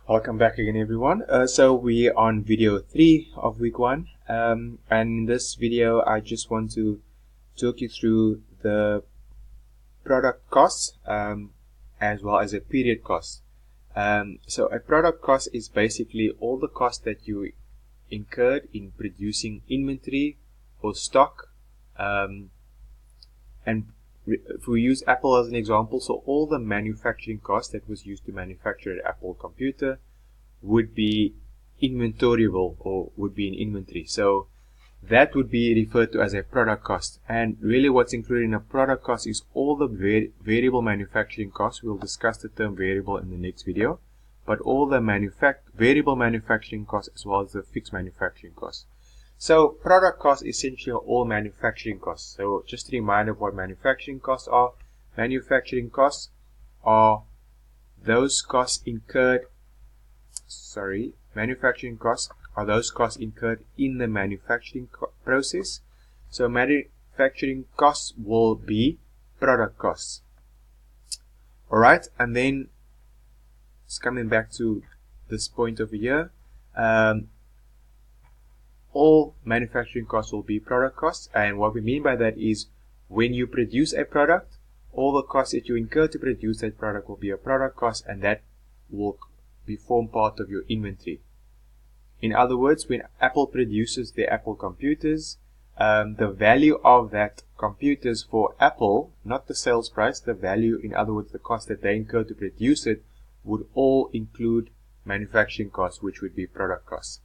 Welcome back again, everyone. So we're on video 3 of week 1, and in this video I just want to talk you through the product costs as well as a period cost. So a product cost is basically all the costs that you incurred in producing inventory or stock, and if we use Apple as an example, so all the manufacturing costs that was used to manufacture an Apple computer would be inventoriable or would be in inventory. So that would be referred to as a product cost. And really what's included in a product cost is all the variable manufacturing costs. We'll discuss the term variable in the next video. But all the variable manufacturing costs as well as the fixed manufacturing costs. So product costs essentially are all manufacturing costs. So just a reminder of what manufacturing costs are. Manufacturing costs are those costs incurred manufacturing costs are those costs incurred in the manufacturing process. So manufacturing costs will be product costs. Alright, and then it's coming back to this point over here. All manufacturing costs will be product costs, and what we mean by that is when you produce a product, all the costs that you incur to produce that product will be a product cost, and that will form part of your inventory. In other words, when Apple produces their Apple computers, the value of that computers for Apple, not the sales price, the value, in other words, the cost that they incur to produce it, would all include manufacturing costs, which would be product costs.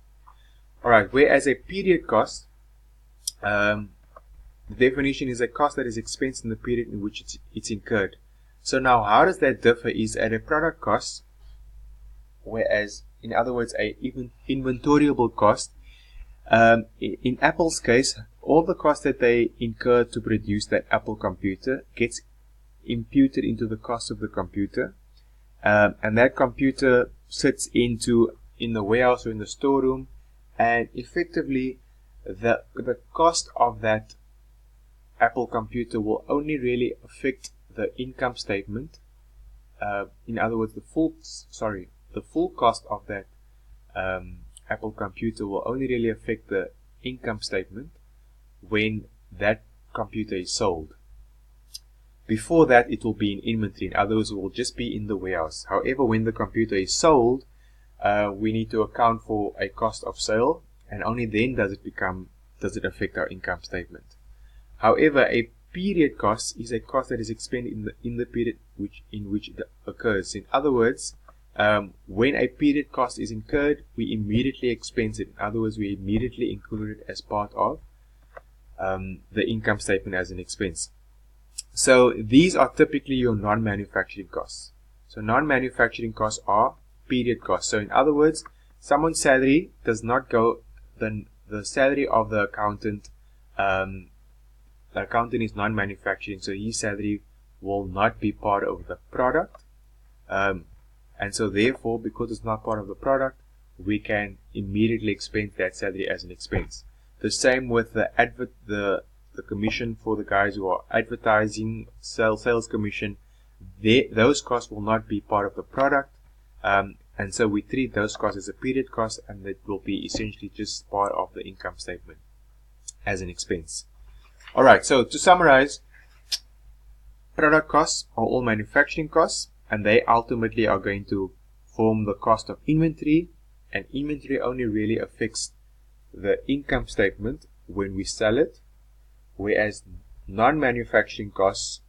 Alright, whereas a period cost, the definition is a cost that is expensed in the period in which it's incurred. So now, how does that differ? Is at a product cost, whereas in other words a inventoriable cost, in Apple's case, all the costs that they incur to produce that Apple computer gets imputed into the cost of the computer, and that computer sits in the warehouse or in the storeroom, and effectively the cost of that Apple computer will only really affect the income statement. In other words, the full cost of that Apple computer will only really affect the income statement when that computer is sold. Before that, it will be in inventory. In other words, it will just be in the warehouse. However, when the computer is sold, we need to account for a cost of sale, and only then does it affect our income statement. However, a period cost is a cost that is expended in the period in which it occurs. In other words, when a period cost is incurred, we immediately expense it. In other words, we immediately include it as part of the income statement as an expense. So these are typically your non-manufacturing costs. So non-manufacturing costs are period costs. So in other words, someone's salary does not go, the salary of the accountant is non-manufacturing, so his salary will not be part of the product. And so therefore, because it's not part of the product, we can immediately expense that salary as an expense. The same with the commission for the guys who are advertising, sales commission. Those costs will not be part of the product. And so we treat those costs as a period cost, and that will be essentially just part of the income statement as an expense. Alright, so to summarize, product costs are all manufacturing costs, and they ultimately are going to form the cost of inventory, and inventory only really affects the income statement when we sell it, whereas non-manufacturing costs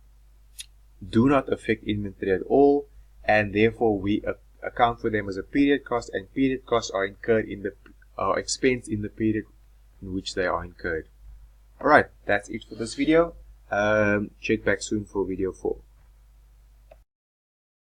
do not affect inventory at all, and therefore we account for them as a period cost, and period costs are expensed in the period in which they are incurred. Alright, that's it for this video. Check back soon for video 4.